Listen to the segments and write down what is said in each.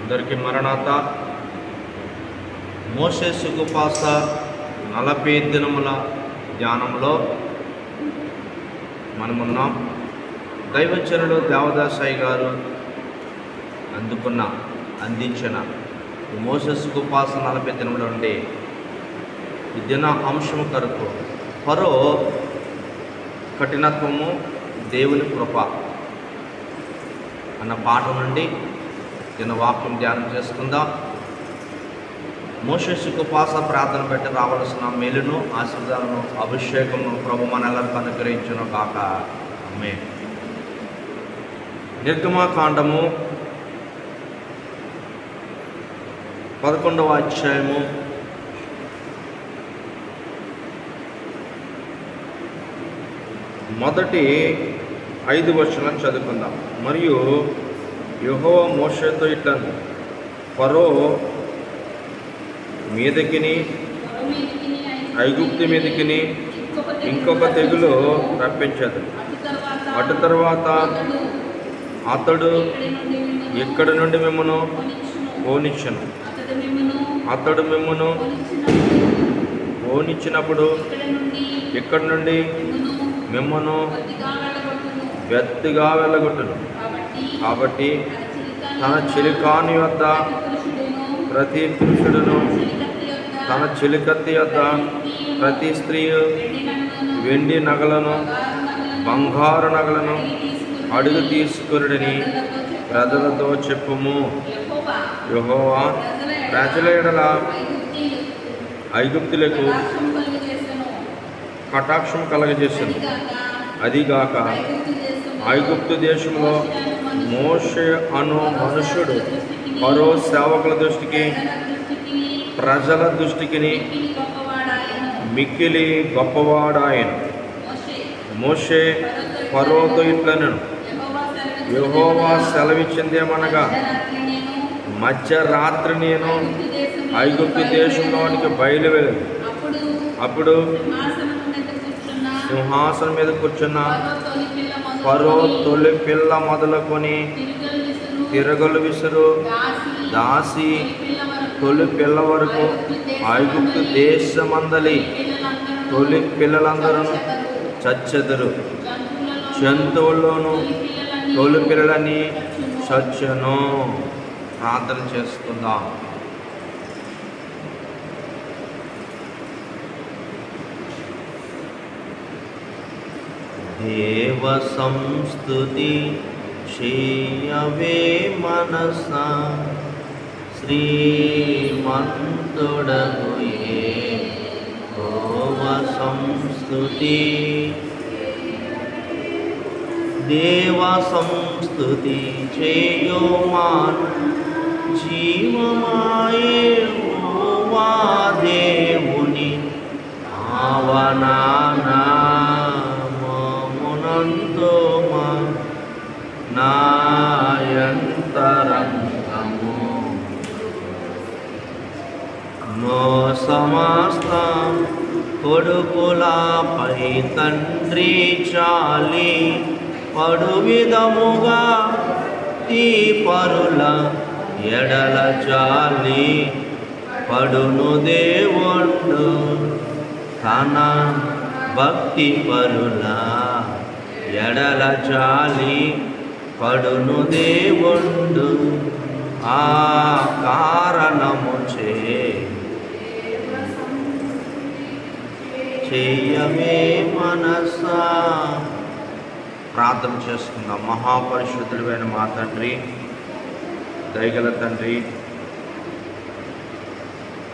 అందరికీ మరణాత. మోషే సుఖోపవాస 40 దినముల ధ్యానంలో మనమున్నాం. దైవజనుడు దేవదాసాయి గారు అందించిన మోషే సుఖోపవాస 40 దినముల నుండి ఈ దిన అంశము కొరకు ఫరో కఠినత్వము దేవుని కృప అన్న పాట నుండి దిన వాక్యం ధ్యానం చేసుకుందాం. మోషే సుఖోపవాస ప్రార్థన పెట్టి రావాల్సిన మేలును, ఆశీర్వాదాలను, అభిషేకమును ప్రభు మనెల్లరికీ అనుగ్రహించును గాక. ఆమేన్. నిర్గమకాండము 11వ అధ్యాయము మొదటి 5 వచనాలను చదువుకుందాం. మరియు యెహోవా మోషేతో ఇట్లను, ఫరో మీదకిని ఐగుప్తు మీదకిని ఇంకొక తెగులు రప్పించదు. అటు తర్వాత అతడు ఇక్కడి నుండి మిమ్మను పోనిచ్చును. అతడు మిమ్మను పోనిచ్చినప్పుడు ఇక్కడి నుండి మిమ్మను వ్యక్తిగా వెళ్ళగొట్టును. కాబట్టి తన చిలికాని వద్ద ప్రతి పురుషుడును, తన చిలికత్తి వద్ద ప్రతి స్త్రీ వెండి నగలను, బంగారు నగలను అడుగు తీసుకొనుడని ప్రజలతో చెప్పుము. యెహోవా ప్రజల ఎడల ఐగుప్తులకు కటాక్షం కలగజేసింది. అదిగాక ఐగుప్తు దేశంలో మోషే అను మనుష్యుడు ఫరో సేవకుల దృష్టికి, ప్రజల దృష్టికి మిక్కిలి గొప్పవాడాయను. మోషే ఫరోతో ఇట్లనెను, యెహోవా సెలవిచ్చిందేమనగా, మధ్యరాత్రి నేను ఐగుప్తు దేశంలోనికి బయలువెళ్ళను. అప్పుడు సింహాసనం మీద కూర్చున్న ఫరో తొలి పిల్ల మొదలుకొని తిరగలు విసురు దాసి తొలి పిల్ల వరకు ఐగుప్తు దేశమందలి తొలి పిల్లలందరూ చచ్చెదరు. జంతువుల్లోనూ తొలి పిల్లలని చచ్చెను. ప్రార్థన చేసుకుందాం. దేవ సంస్తుతి చేయవే మనసా, శ్రీమంతుడగు యెహోవా సంస్తుతి. దేవ సంస్తుతి చేయుమాన్ జీవమాయే యెహోవా దేవుని ఆవనానామమునంతోమా నాయంతరంగము నో సమస్త కొడుకులపై తండ్రి చాలి పడు విధముగా తీపరుల ఎడల చాలి పడును దేవుడు తన భక్తి పరుల ఎడల చాలి పడును దేవుడు ఆ కారణము చేయవే మనసా. ప్రార్థన చేసుకుందాం. మహాపరిశుద్ధుడైన మా తండ్రి, దయగల తండ్రి,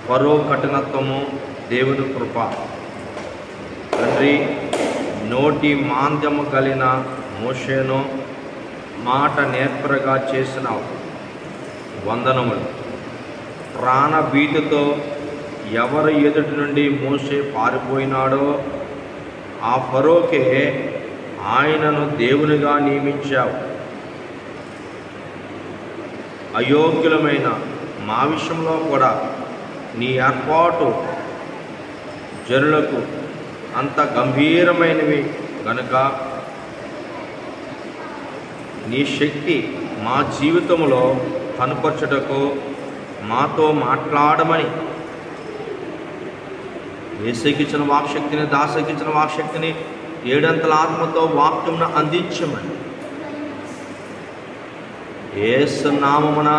ఫరో కఠినత్వము దేవుని కృప తండ్రి, నోటి మాంద్యము కలిగిన మోషేను మాట నేర్పరగా చేసిన వందనములు. ప్రాణభీతితో ఎవరి ఎదుటి నుండి మోషే పారిపోయినాడో ఆ ఫరోకే ఆయనను దేవునిగా నియమించావు. అయోగ్యులమైన మా విషయంలో కూడా నీ ఏర్పాటు జనులకు అంత గంభీరమైనవి కనుక నీ శక్తి మా జీవితంలో కనుపరచుటకు మాతో మాట్లాడమని యేసుకిచ్చిన వాక్శక్తిని, దాసుకిచ్చిన వాక్శక్తిని, ఏడంతల ఆత్మతో వాక్యమును అందించమని యేసు నామమున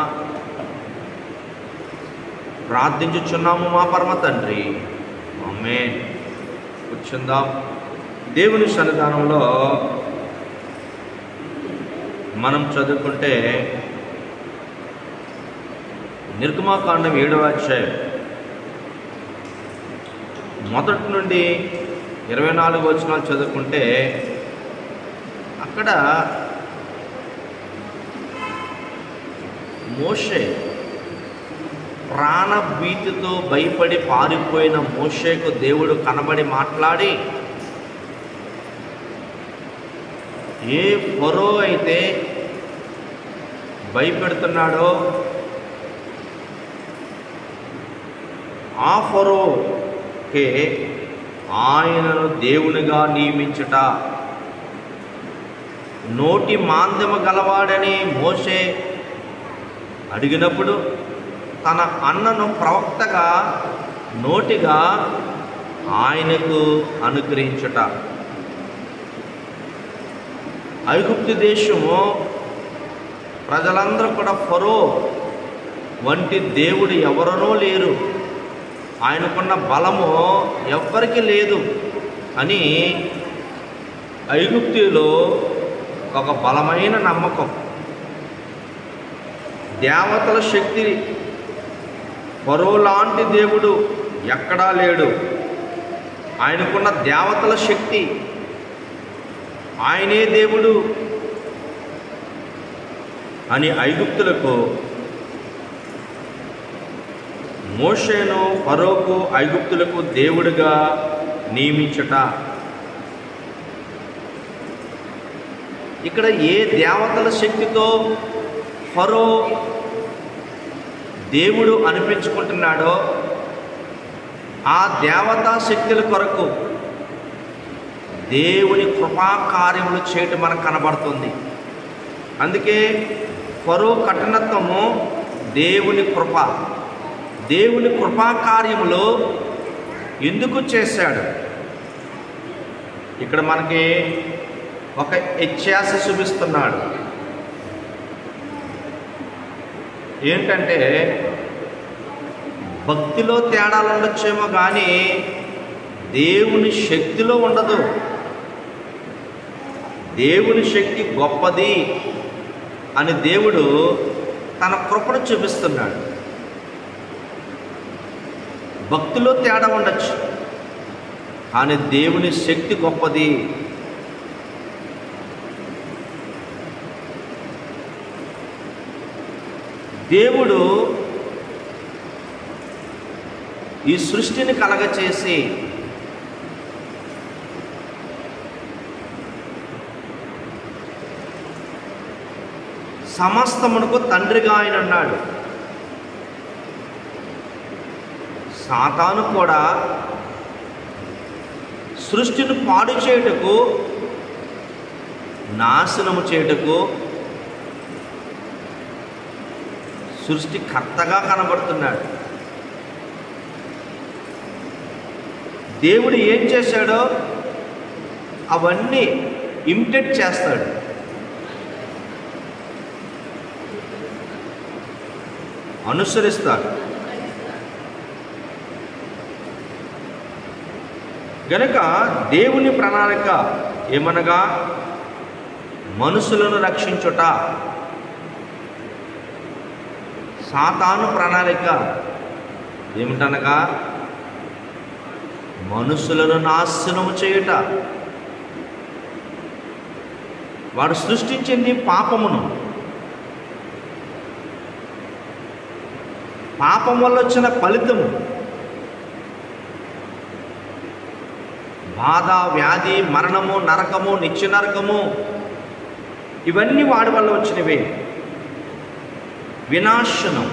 ప్రార్థించుచున్నాము మా పరమ తండ్రి. ఆమేన్. కూర్చుందాం. దేవుని సన్నిధానంలో మనం చదువుకుంటే నిర్గమాకాండం 7వ అధ్యాయం మొదటి నుండి 24 వచనాలు చదువుకుంటే అక్కడ మోషే ప్రాణభీతితో భయపడి పారిపోయిన మోషేకు దేవుడు కనబడి మాట్లాడి, ఏ ఫరో అయితే భయపెడుతున్నాడో ఆ ఫరోకే ఆయనను దేవునిగా నియమించుట, నోటి మాంద్యము గలవాడని మోషే అడిగినప్పుడు తన అన్నను ప్రవక్తగా నోటిగా ఆయనకు అనుగ్రహించుట. ఐగుప్తు దేశము ప్రజలందరూ కూడా ఫరో వంటి దేవుడు ఎవరనో లేరు, ఆయనకున్న బలము ఎవ్వరికి లేదు అని ఐగుప్తులో ఒక బలమైన నమ్మకం. దేవతల శక్తి, ఫరో లాంటి దేవుడు ఎక్కడా లేడు, ఆయనకున్న దేవతల శక్తి, ఆయనే దేవుడు అని ఐగుప్తులకు, మోషేను ఫరోకు ఐగుప్తులకు దేవుడిగా నియమించుట. ఇక్కడ ఏ దేవతల శక్తితో ఫరో దేవుడు అనిపించుకుంటున్నాడో ఆ దేవతా శక్తుల కొరకు దేవుని కృపాకార్యములు చేయటం మనకు కనబడుతుంది. అందుకే ఫరో కఠినత్వము దేవుని కృప, దేవుని కృపాకార్యములు ఎందుకు చేశాడు? ఇక్కడ మనకి ఒక వ్యత్యాస చూపిస్తున్నాడు. ఏంటంటే భక్తిలో తేడాలు ఉండొచ్చేమో కానీ దేవుని శక్తిలో ఉండదు. దేవుని శక్తి గొప్పది అని దేవుడు తన కృపను చూపిస్తున్నాడు. భక్తిలో తేడా ఉండొచ్చు కానీ దేవుని శక్తి గొప్పది. దేవుడు ఈ సృష్టిని కలగచేసి సమస్తమునకు తండ్రిగా ఆయన ఉన్నాడు. సాతాను కూడా సృష్టిని పాడు చేయుటకు, నాశనము చేయుటకు సృష్టికర్తగా కనబడుతున్నాడు. దేవుడు ఏం చేశాడో అవన్నీ ఇమిటేట్ చేస్తాడు. అనుసరిస్తాడు. గనుక దేవుని ప్రణాళిక ఏమనగా మనుషులను రక్షించుట, సాతాను ప్రణాళిక ఏమిటనగా మనుషులను నాశనము చేయుట. వాడు సృష్టించింది పాపమును, పాపం వల్ల వచ్చిన ఫలితము బాధ, వ్యాధి, మరణము, నరకము, నిత్య నరకము, ఇవన్నీ వాడి వల్ల వచ్చినవే. వినాశనం.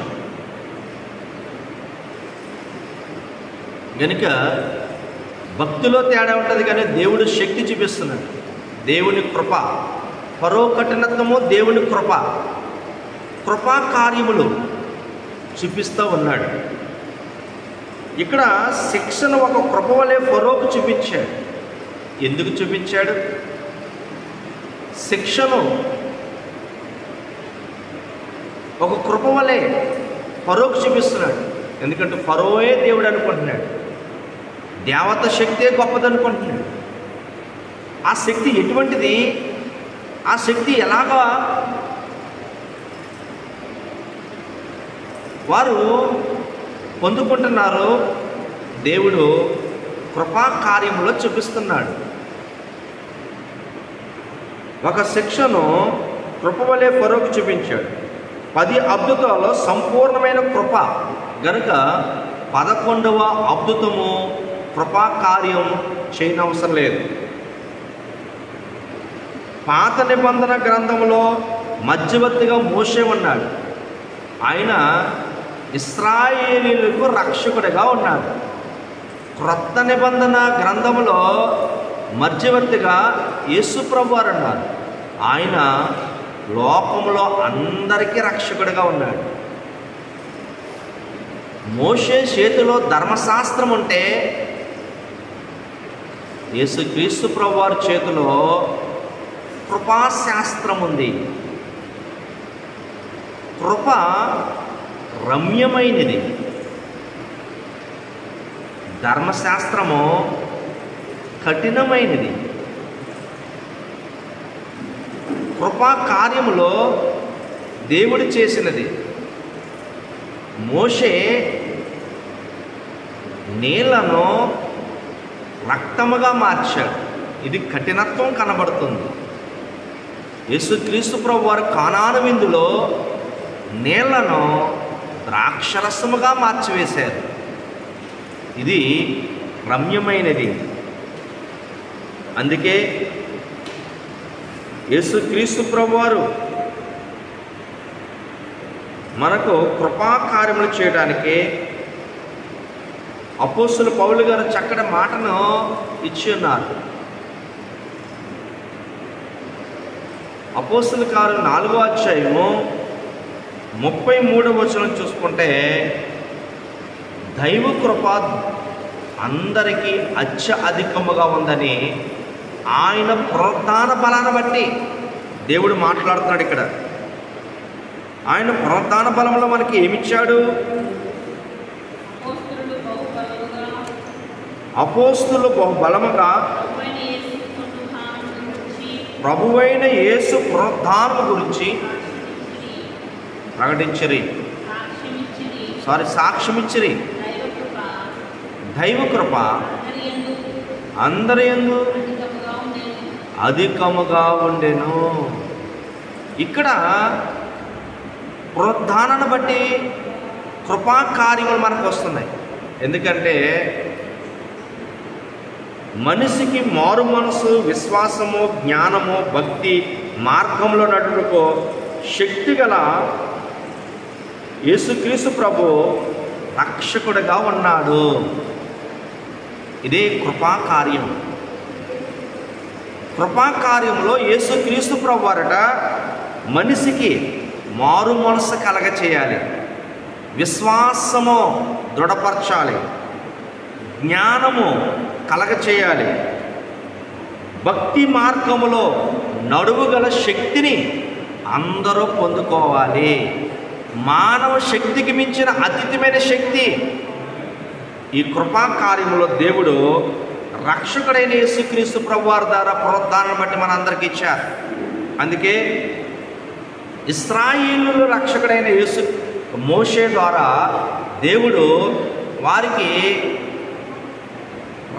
గనుక భక్తిలో తేడా ఉంటుంది కానీ దేవుడు శక్తి చూపిస్తున్నాడు. దేవుని కృప. ఫరో కఠినత్వము దేవుని కృప. కృపా కార్యములు చూపిస్తూ ఉన్నాడు. ఇక్కడ శిక్షను ఒక కృప వలె ఫరోకు చూపించాడు. ఎందుకు చూపించాడు? శిక్షను ఒక కృప వలె ఫరోకు చూపిస్తున్నాడు. ఎందుకంటే ఫరోయే దేవుడు అనుకుంటున్నాడు, దేవత శక్తే గొప్పదనుకుంటున్నాడు. ఆ శక్తి ఎటువంటిది? ఆ శక్తి ఎలాగా వారు పొందుకుంటున్నారు? దేవుడు కృపా కార్యంలో చూపిస్తున్నాడు. ఒక శిక్షను కృప వలె ఫరోకు చూపించాడు. 10 అద్భుతాల్లో సంపూర్ణమైన కృప గనుక 11వ అద్భుతము కృపా కార్యం చేయనవసరం లేదు. పాత నిబంధన గ్రంథంలో మధ్యవర్తిగా మోషే ఉన్నాడు. ఆయన ఇశ్రాయేలీయులకు రక్షకుడిగా ఉన్నాడు. క్రొత్త నిబంధన గ్రంథంలో మధ్యవర్తిగా యేసు ప్రభువారు ఉన్నారు. ఆయన లోకంలో అందరికీ రక్షకుడిగా ఉన్నాడు. మోషే చేతిలో ధర్మశాస్త్రం ఉంటే యేసుక్రీస్తు ప్రభువారి చేతిలో కృపాశాస్త్రం ఉంది. కృప రమ్యమైనది, ధర్మశాస్త్రము కఠినమైనది. కృపా కార్యములో దేవుడు చేసినది. మోషే నీళ్లను రక్తముగా మార్చాడు. ఇది కఠినత్వం కనబడుతుంది. యేసుక్రీస్తు ప్రభువారు కానాను విందులో నీళ్లను ద్రాక్షరసముగా మార్చివేశారు. ఇది రమ్యమైనది. అందుకే యేసుక్రీస్తు ప్రభువారు మనకు కృపా కార్యములు చేయడానికి అపోస్తలుడు పౌలు గారు చక్కటి మాటను ఇచ్చి ఉన్నారు. అపోస్తలుల కార్యం 4వ అధ్యాయము 33వ వచనం చూసుకుంటే, దైవ కృప అందరికీ అత్యధికముగా ఉందని ఆయన పునరుద్ధాన బలాన్ని బట్టి దేవుడు మాట్లాడుతున్నాడు. ఇక్కడ ఆయన పునరుద్ధాన బలంలో మనకి ఏమిచ్చాడు? అపోస్తలులు బహుబలముగా ప్రభువైన యేసు పునరుద్ధానము గురించి ప్రకటించిరి. సాక్ష్యమిచ్చిరి. దైవ కృప అందరి యందు అధికముగా ఉండెను. ఇక్కడ పునరుద్ధానాన్ని బట్టి కృపా కార్యములు మనకు వస్తున్నాయి. ఎందుకంటే మనిషికి మారు మనసు, విశ్వాసము, జ్ఞానము, భక్తి మార్గంలో నడుపుకో శక్తి గల యేసుక్రీస్తు ప్రభు రక్షకుడిగా ఉన్నాడు. ఇదే కృపా కార్యం. కృపా కార్యంలో యేసుక్రీస్తు ప్రభు వారట మనిషికి మారు మనసు కలగ చేయాలి, విశ్వాసము దృఢపరచాలి, జ్ఞానము కలగ చేయాలి, భక్తి మార్గములో నడువుగల శక్తిని అందరూ పొందుకోవాలి. మానవ శక్తికి మించిన అతీతమైన శక్తి ఈ కృపా కార్యములో దేవుడు రక్షకుడైన యేసుక్రీస్తు ప్రభువారి ద్వారా పునరుద్ధానాన్ని బట్టి మనందరికీ ఇచ్చారు. అందుకే ఇశ్రాయేలు రక్షకుడైన మోషే ద్వారా దేవుడు వారికి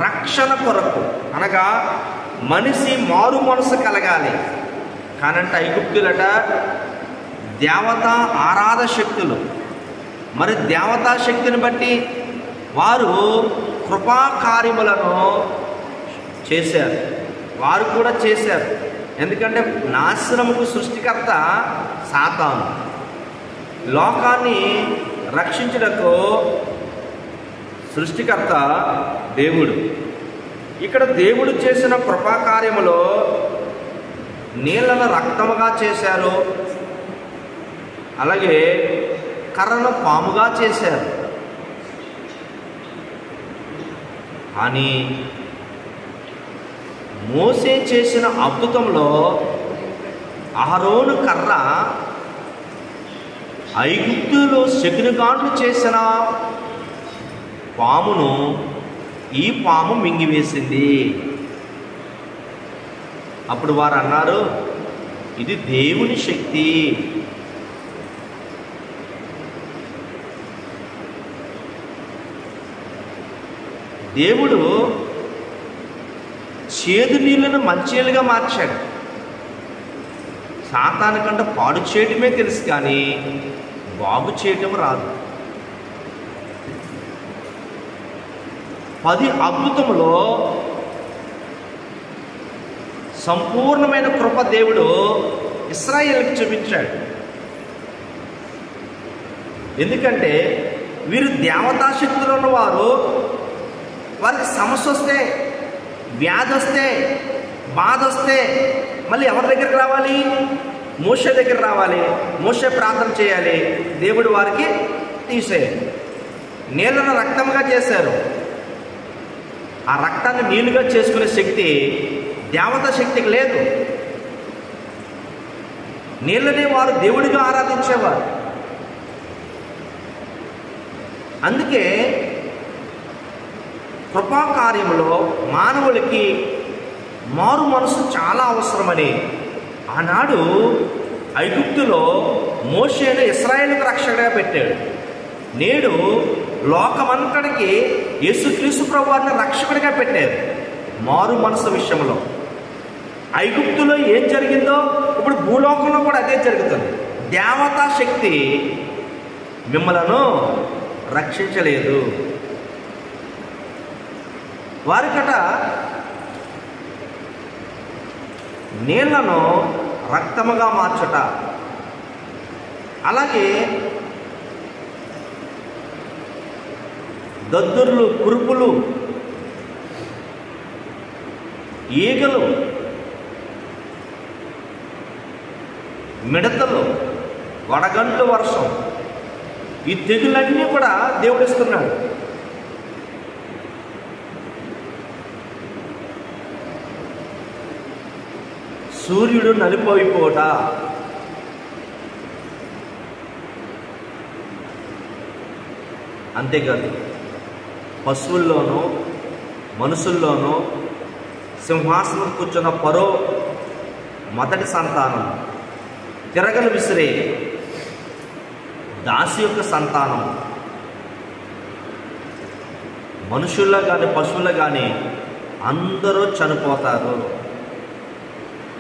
రక్షణ కొరకు, అనగా మనిషి మారు మనసు కలగాలి. కానంట ఐగుప్తులట దేవతా ఆరాధ శక్తులు. మరి దేవతా శక్తిని బట్టి వారు కృపా కార్యములను చేశారు. వారు కూడా చేశారు. ఎందుకంటే నాశనముకు సృష్టికర్త సాతాను, లోకాన్ని రక్షించుటకు సృష్టికర్త దేవుడు. ఇక్కడ దేవుడు చేసిన కృపా కార్యములో నీళ్లను రక్తముగా చేశారు, అలాగే కర్రను పాముగా చేశారు. కానీ మోసే చేసిన అద్భుతంలో అహరోను కర్ర ఐగుప్తులో శకునగాండ్లు చేసిన పామును ఈ పాము మింగివేసింది. అప్పుడు వారు అన్నారు, ఇది దేవుని శక్తి. దేవుడు చేదు నీళ్ళను మంచి నీళ్ళుగా మార్చాడు. సాతానికంటే పాడు చేయటమే తెలుసు, కానీ బాగు చేయటం రాదు. 10 అద్భుతములో సంపూర్ణమైన కృప దేవుడు ఇశ్రాయేలుకి చూపించాడు. ఎందుకంటే వీరు దేవతాశక్తులు ఉన్నవారు. వారికి సమస్య వస్తే, వ్యాధి వస్తే, బాధ వస్తే మళ్ళీ ఎవరి దగ్గరికి రావాలి? మోషే దగ్గర రావాలి. మోషే ప్రార్థన చేయాలి, దేవుడు వారికి తీసేయాలి. నీళ్ళను రక్తంగా చేశారు. ఆ రక్తాన్ని నీళ్ళుగా చేసుకునే శక్తి దేవతా శక్తికి లేదు. నీళ్ళనే వారు దేవుడిగా ఆరాధించేవారు. అందుకే కృపాకార్యంలో మానవులకి మారు మనసు చాలా అవసరమని ఆనాడు ఐగుప్తులో మోషేను ఇశ్రాయేలుకు రక్షకుడిగా పెట్టాడు. నేడు లోకమంతటికి యేసుక్రీస్తు ప్రభువారిని రక్షకుడిగా పెట్టారు. మారు మనసు విషయంలో ఐగుప్తులో ఏం జరిగిందో ఇప్పుడు భూలోకంలో కూడా అదే జరుగుతుంది. దేవతా శక్తి మిమ్మలను రక్షించలేదు. వారికట నీళ్లను రక్తముగా మార్చుట, అలాగే దద్దుర్లు, కురుపులు, ఈగలు, మిడతలు, వడగండ్లు వర్షం, ఈ తెగులన్నీ కూడా దేవుడిస్తున్నాడు. సూర్యుడు నలిపోయిపోట, అంతేకాదు పశువుల్లోనూ మనుషుల్లోనూ సింహాసనం కూర్చున్న ఫరో మొదటి సంతానం, తిరగలు విసిరే దాసి యొక్క సంతానం, మనుషుల్లో కానీ పశువుల్లో కానీ అందరూ చనిపోతారు.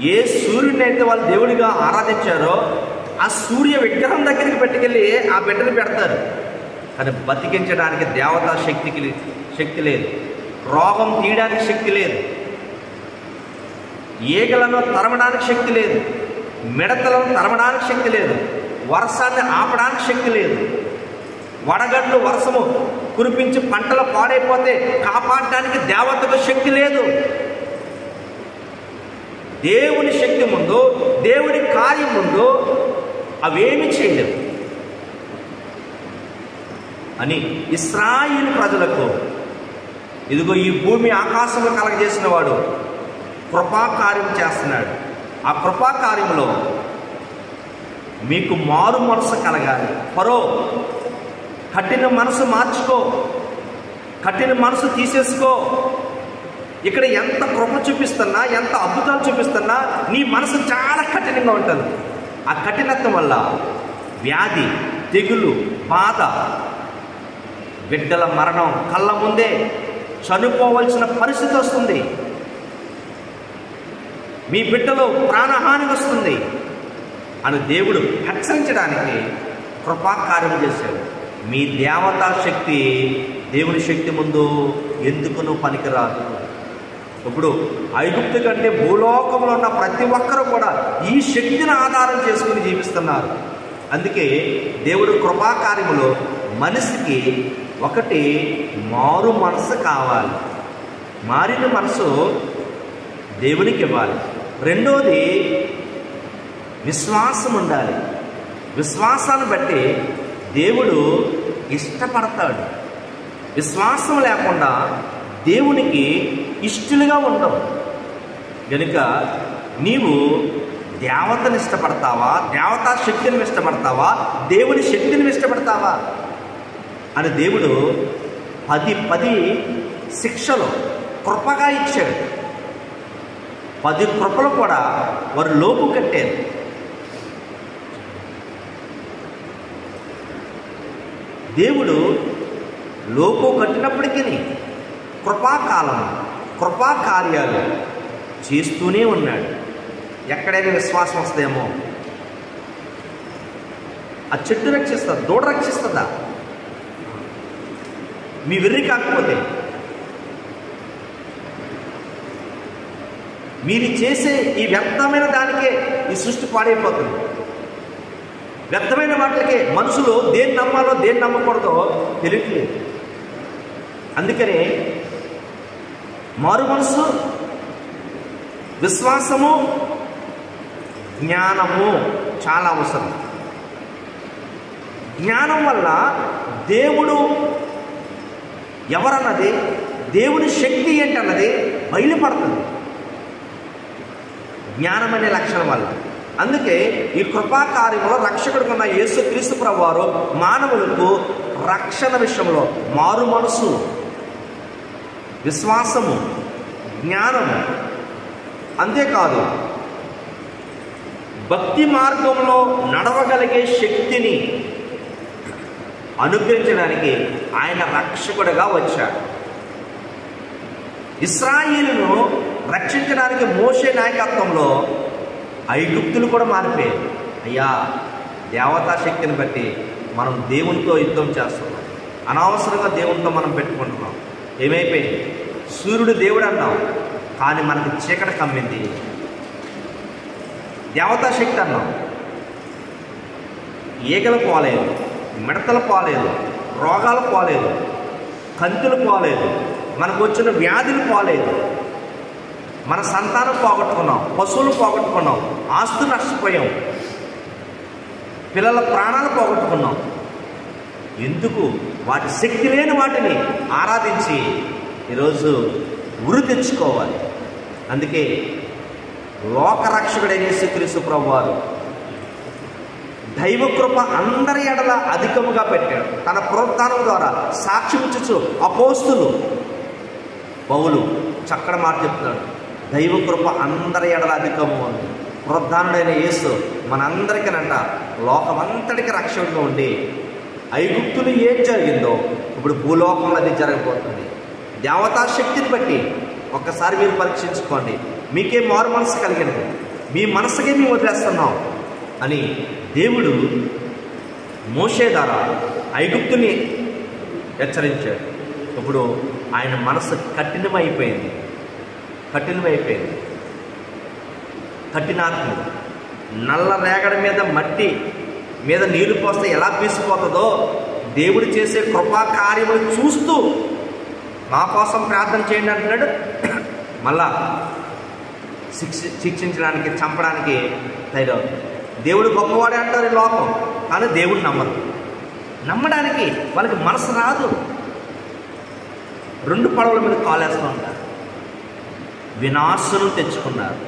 ఏ సూర్యుడిని అయితే వాళ్ళు దేవుడిగా ఆరాధించారో ఆ సూర్య విగ్రహం దగ్గరికి పెట్టుకెళ్ళి ఆ బిడ్డను పెడతారు. కానీ బతికించడానికి దేవతా శక్తి లేదు. రోగం తీయడానికి శక్తి లేదు. ఈగలను తరమడానికి శక్తి లేదు. మిడతలను తరమడానికి శక్తి లేదు. వర్షాన్ని ఆపడానికి శక్తి లేదు. వడగడ్లు వర్షము కురిపించి పంటలు పాడైపోతే కాపాడడానికి దేవతకు శక్తి లేదు. దేవుని శక్తి ముందు, దేవుడి కార్యం ముందు అవేమి చేయలేవు అని ఇశ్రాయేలు ప్రజలకు, ఇదిగో ఈ భూమి ఆకాశంలో కలగజేసిన వాడు కృపాకార్యం చేస్తున్నాడు. ఆ కృపాకార్యంలో మీకు మారు మనసు కలగాలి. ఫరో కఠిన మనసు మార్చుకో, కఠిన మనసు తీసేసుకో. ఇక్కడ ఎంత కృప చూపిస్తున్నా, ఎంత అద్భుతాలు చూపిస్తున్నా నీ మనసు చాలా కఠినంగా ఉంటుంది. ఆ కఠినత్వం వల్ల వ్యాధి, తెగులు, బాధ, బిడ్డల మరణం కళ్ళ ముందే చనిపోవలసిన పరిస్థితి వస్తుంది. మీ బిడ్డలో ప్రాణహాని వస్తుంది అని దేవుడు హెచ్చరించడానికి కృపాకార్యం చేశాడు. మీ దేవతా శక్తి దేవుని శక్తి ముందు ఎందుకును పనికిరాదు. ఇప్పుడు ఐగుప్తు కంటే భూలోకంలో ఉన్న ప్రతి ఒక్కరూ కూడా ఈ శక్తిని ఆధారం చేసుకుని జీవిస్తున్నారు. అందుకే దేవుడు కృపాకార్యములో మనిషికి ఒకటి మారు మనసు కావాలి. మారిన మనసు దేవునికి ఇవ్వాలి. రెండోది విశ్వాసం ఉండాలి. విశ్వాసాన్ని బట్టి దేవుడు ఇష్టపడతాడు. విశ్వాసం లేకుండా దేవునికి ఇష్టలుగా ఉండవు. కనుక నీవు దేవతను ఇష్టపడతావా, దేవతా శక్తిని ఇష్టపడతావా, దేవుని శక్తిని ఇష్టపడతావా అని దేవుడు 10 శిక్షలు కృపగా ఇచ్చాడు. 10 కృపలు కూడా వారు లోపు కట్టారు. దేవుడు లోపు కట్టినప్పటికీ కృపాకాలం, కృపా కార్యాలు చేస్తూనే ఉన్నాడు. ఎక్కడైనా విశ్వాసం వస్తుందేమో. ఆ చెట్టు రక్షిస్తుందా, దూడ రక్షిస్తుందా? మీ వెర్రి కాకపోతే మీరు చేసే ఈ వ్యర్థమైన దానికే ఈ సృష్టి పాడైపోతుంది. వ్యర్థమైన వాటికే మనుషులు దేన్ని నమ్మాలో దేన్ని నమ్మకూడదో తెలియట్లేదు. అందుకనే మారు మనసు, విశ్వాసము, జ్ఞానము చాలా అవసరం. జ్ఞానం వల్ల దేవుడు ఎవరన్నది, దేవుని శక్తి ఏంటన్నది బయలుపడుతుంది జ్ఞానం అనే లక్షణం వల్ల. అందుకే ఈ కృపాకార్యంలో రక్షకుడిగా ఉన్న యేసుక్రీస్తు ప్రభువారు మానవులకు రక్షణ విషయంలో మారు మనసు, విశ్వాసము, జ్ఞానము, అంతేకాదు భక్తి మార్గంలో నడవగలిగే శక్తిని అనుగ్రహించడానికి ఆయన రక్షకుడిగా వచ్చాడు. ఇశ్రాయేలును రక్షించడానికి మోషే నాయకత్వంలో ఐగుప్తులు కూడా మారిపోయాయి. అయ్యా, దేవతా శక్తిని బట్టి మనం దేవునితో యుద్ధం చేస్తున్నాం, అనవసరంగా దేవునితో మనం పెట్టుకుంటున్నాం. ఏమైపోయింది? సూర్యుడు దేవుడు అన్నాం, కానీ మనకి చీకటి కమ్మింది. దేవతా శక్తి అన్నాం, ఈగలు పోలేదు, మిడతలు పోలేదు, రోగాలు పోలేదు, కంతులు పోలేదు, మనకు వచ్చిన వ్యాధులు పోలేదు, మన సంతానం పోగొట్టుకున్నాం, పశువులు పోగొట్టుకున్నాం, ఆస్తులు నష్టపోయాం, పిల్లల ప్రాణాలు పోగొట్టుకున్నాం. ఎందుకు? వాటి శక్తి లేని వాటిని ఆరాధించి ఈరోజు ఉరి తెచ్చుకోవాలి. అందుకే లోకరక్షకుడైన యేసుక్రీస్తు ప్రభువారు దైవకృప అందరి ఎడల అధికముగా పెట్టాడు. తన పునరుత్థానం ద్వారా సాక్ష్యం ఇచ్చుచు అపోస్తులు పౌలు చక్కటి మాట చెప్తున్నాడు. దైవకృప అందరి ఎడల అధికము ఉంది. పునరుత్థానుడైన యేసు మనందరికీనంట లోకమంతటికి రక్షకుడిగా ఉండి ఐగుప్తులు ఏం జరిగిందో ఇప్పుడు భూలోకంలో అది జరగబోతుంది. దేవతా శక్తిని బట్టి ఒక్కసారి మీరు పరీక్షించుకోండి. మీకే మారు మనసు కలిగినది, మీ మనసుకే మేము వదిలేస్తున్నాం అని దేవుడు మోషే ద్వారా ఐగుప్తుని హెచ్చరించాడు. ఇప్పుడు ఆయన మనసు కఠినమైపోయింది. కఠినాత్ముడు. నల్ల రేగడి మీద మట్టి మీద నీళ్లు పోస్తే ఎలా పీసిపోతుందో దేవుడు చేసే కృపా కార్యములు చూస్తూ మా కోసం ప్రార్థన చేయండి అంటున్నాడు. మళ్ళా శిక్షించడానికి, చంపడానికి తయారవుతుంది. దేవుడు గొప్పవాడే అంటారు ఈ లోకం, కానీ దేవుడు నమ్మరు. నమ్మడానికి వాళ్ళకి మనసు రాదు. 2 పడవల మీద కాలేస్తూ ఉంటారు. వినాశనం తెచ్చుకున్నారు,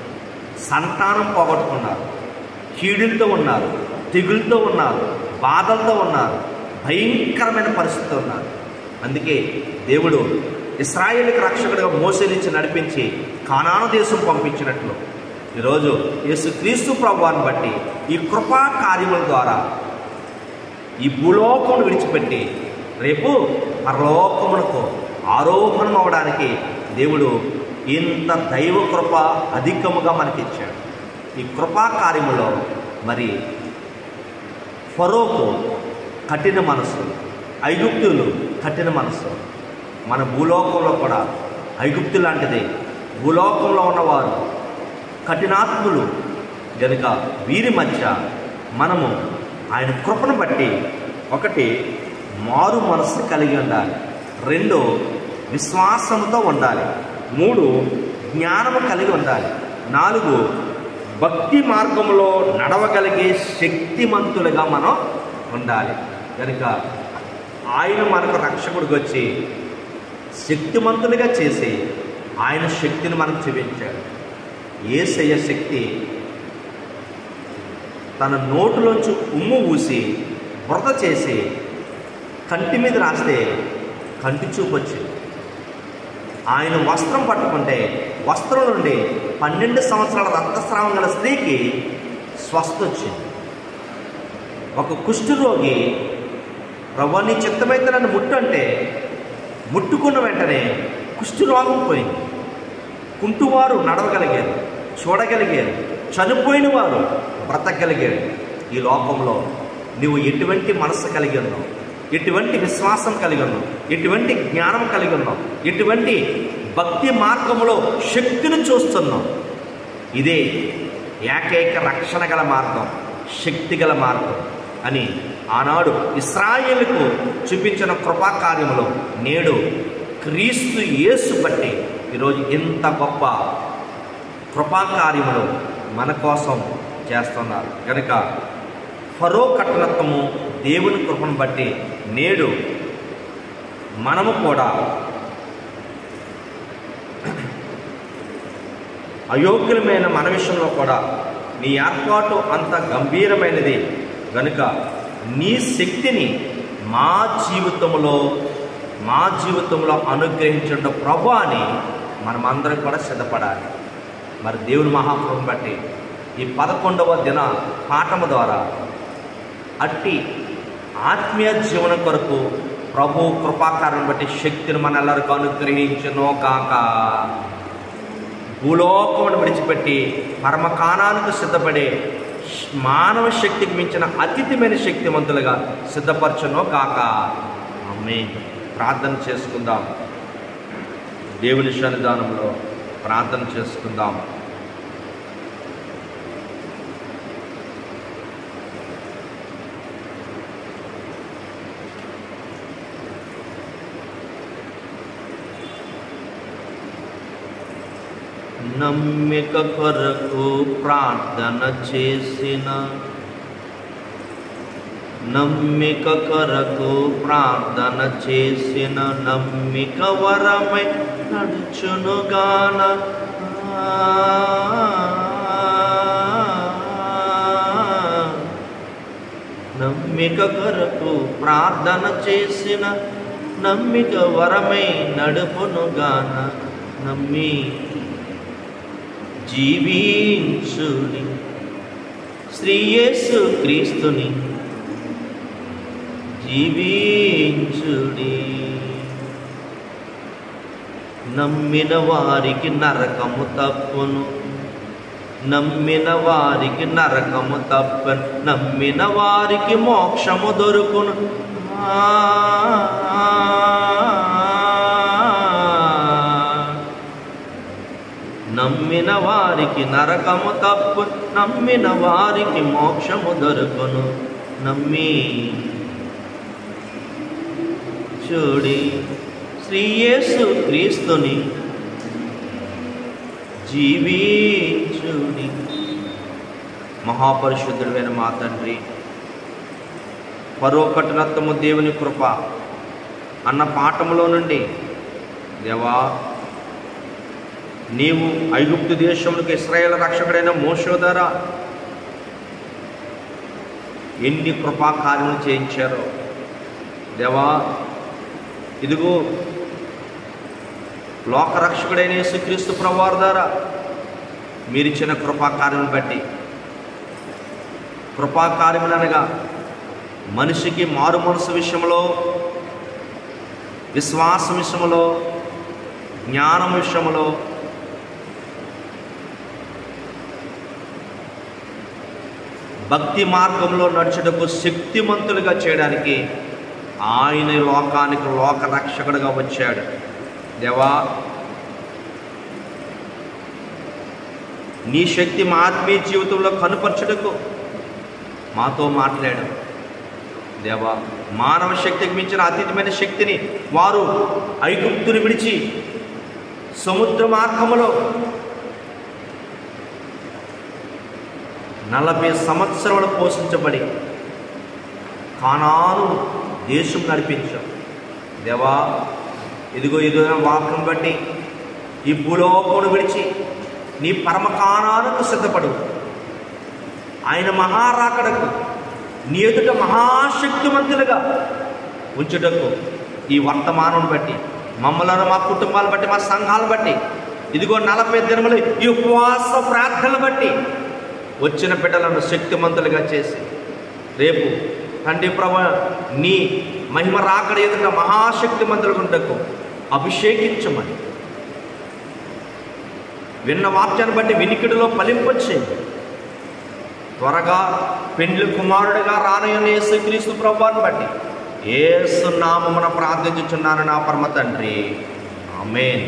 సంతానం పోగొట్టుకున్నారు, కీడులతో ఉన్నారు, తెగులతో ఉన్నారు, బాధలతో ఉన్నారు, భయంకరమైన పరిస్థితితో ఉన్నారు. అందుకే దేవుడు ఇశ్రాయేలుకి రక్షకుడిగా మోసేనిచ్చి నడిపించి కానాను దేశం పంపించినట్లు ఈరోజు యేసుక్రీస్తు ప్రభువాన్ని బట్టి ఈ కృపా కార్యముల ద్వారా ఈ భూలోకమును విడిచిపెట్టి రేపు పరలోకమునకు ఆరోహణం అవ్వడానికి దేవుడు ఇంత దైవ కృప అధికముగా మనకి ఇచ్చాడు. ఈ కృపా కార్యములో మరి ఫరోకు కఠిన మనసు, ఐగుప్తులు కఠిన మనసు. మన భూలోకంలో కూడా ఐగుప్తు లాంటిదే. భూలోకంలో ఉన్నవారు కఠినాత్ములు గనుక వీరి మధ్య మనము ఆయన కృపను బట్టి 1 మారు మనసు కలిగి ఉండాలి, 2 విశ్వాసంతో ఉండాలి, 3 జ్ఞానము కలిగి ఉండాలి, 4 భక్తి మార్గంలో నడవగలిగే శక్తిమంతులుగా మనం ఉండాలి. కనుక ఆయన మనకు రక్షకుడికి వచ్చి శక్తిమంతులుగా చేసి ఆయన శక్తిని మనకు చూపించాడు. యేసయ్య శక్తి తన నోటులోంచి ఉమ్ము ఊసి బురద చేసి కంటి మీద రాస్తే కంటి చూపు వచ్చింది. ఆయన వస్త్రం పట్టుకుంటే వస్త్రం నుండి 12 సంవత్సరాల రక్తస్రావం గల స్త్రీకి స్వస్థ వచ్చింది. ఒక కుష్ఠరోగి ప్రభువా నీ చిత్తమైతే నన్ను ముట్టంటే ముట్టుకున్న వెంటనే కుష్ఠరోగం పోయింది. కుంటువారు నడవగలిగారు, చూడగలిగారు, చనిపోయిన వారు బ్రతకగలిగారు. ఈ లోకంలో నువ్వు ఎటువంటి మనస్సు కలిగి ఉన్నావు, ఎటువంటి విశ్వాసం కలిగి ఉన్నావు, ఎటువంటి జ్ఞానం కలిగి ఉన్నావు, ఎటువంటి భక్తి మార్గంలో శక్తిని చూస్తున్నావు, ఇదే ఏకైక రక్షణ గల మార్గం, శక్తి గల మార్గం అని ఆనాడు ఇశ్రాయేలుకు చూపించిన కృపాకార్యములో నేడు క్రీస్తు యేసు బట్టి ఈరోజు ఇంత గొప్ప కృపాకార్యములు మన కోసం చేస్తున్నారు. కనుక ఫరో కఠినత్వము దేవుని కృపను బట్టి నేడు మనము కూడా అయోగ్యులమైన మన విషయంలో కూడా నీ ఏర్పాటు అంత గంభీరమైనది కనుక నీ శక్తిని మా జీవితంలో అనుగ్రహించడం ప్రభు అని మనమందరం కూడా సిద్ధపడాలి. మరి దేవుని మహాకృపను బట్టి ఈ 11వ దిన పాఠము ద్వారా అట్టి ఆత్మీయ జీవనం కొరకు ప్రభు కృపాకారం బట్టి శక్తిని మన ಎಲ್ಲರಿಗೂ అనుగ్రహించును కాక. భూలోకమును విడిచిపెట్టి పరమకాణానికి సిద్ధపడే మానవ శక్తికి మించిన అతీతమైన శక్తివంతులుగా సిద్ధపరచును కాక. ఆమేన్. ప్రార్థన చేసుకుందాం. దేవుని సన్నిధానంలో ప్రార్థన చేసుకుందాం. నమ్మిక కొరకు ప్రార్థన చేసిన నమ్మిక వరమై నడుచునుగాన నమ్మిక కొరకు ప్రార్థన చేసిన నమ్మిక వరమై నడుపునుగాన నమ్మి జీవించుడి శ్రీ యేసు క్రీస్తుని జీవించుడి. నమ్మిన వారికి నరకము తప్పును, నమ్మిన వారికి నరకము తప్పను, నమ్మిన వారికి మోక్షము దొరుకును. నమ్మిన వారికి నరకము తప్పు, నమ్మిన వారికి మోక్షము దొరుకును. నమ్మి చూడి శ్రీ యేసు క్రీస్తుని జీవించుడి. మహాపరిశుద్ధుడైన మా తండ్రి, ఫరో కఠినత్వము దేవుని కృప అన్న పాఠములో నుండి దేవా నీవు ఐగుప్తు దేశములకు ఇశ్రాయేలు రక్షకుడైన మోషే ద్వారా ఎన్ని కృపా కార్యములు చేయించారో దేవా, ఇదిగో లోకరక్షకుడైన యేసుక్రీస్తు ప్రభువారి ద్వారా మీరిచ్చిన కృపాకార్యమును బట్టి, కృపాకార్యములు అనగా మనిషికి మారు మనసు విషయంలో, విశ్వాసం విషయంలో, జ్ఞానం విషయంలో, భక్తి మార్గంలో నడుచుటకు శక్తిమంతులుగా చేయడానికి ఆయన లోకానికి లోక రక్షకుడుగా వచ్చాడు. దేవా, నీ శక్తి మా ఆత్మీయ జీవితంలో కనుపరచుటకు మాతో మాట్లాడు. దేవా, మానవ శక్తికి మించిన అతీతమైన శక్తిని వారు ఐగుప్తుని విడిచి సముద్ర మార్గములో 40 సంవత్సరాలు పోషించబడి కానాను దేశం నడిపించాం. దేవా, ఇదిగో వాక్యం బట్టి ఈ భూలోకమును విడిచి నీ పరమ కానానుకు సిద్ధపడు. ఆయన మహారాకడకు నీ ఎదుట మహాశక్తిమంతులుగా ఉంచుటకు ఈ వర్తమానం బట్టి, మమ్మలను, మా కుటుంబాలు బట్టి, మా సంఘాలు బట్టి, ఇదిగో 40 దినములు ఈ ఉపవాస ప్రార్థనలు బట్టి వచ్చిన బిడ్డలను శక్తిమంతులుగా చేసి రేపు తండ్రి ప్రభు నీ మహిమ రాకడ ఎదుట మహాశక్తిమంతులుగా ఉండకు అభిషేకించమని, విన్న వాక్యాన్ని బట్టి వినికిడిలో ఫలింపచేయండి. త్వరగా పెండ్లి కుమారుడిగా రానయ్యున్న యేసుక్రీస్తు ప్రభువుని బట్టి యేసు నామమున ప్రార్థించుచున్నాను నా పరమ తండ్రి. ఆమేన్.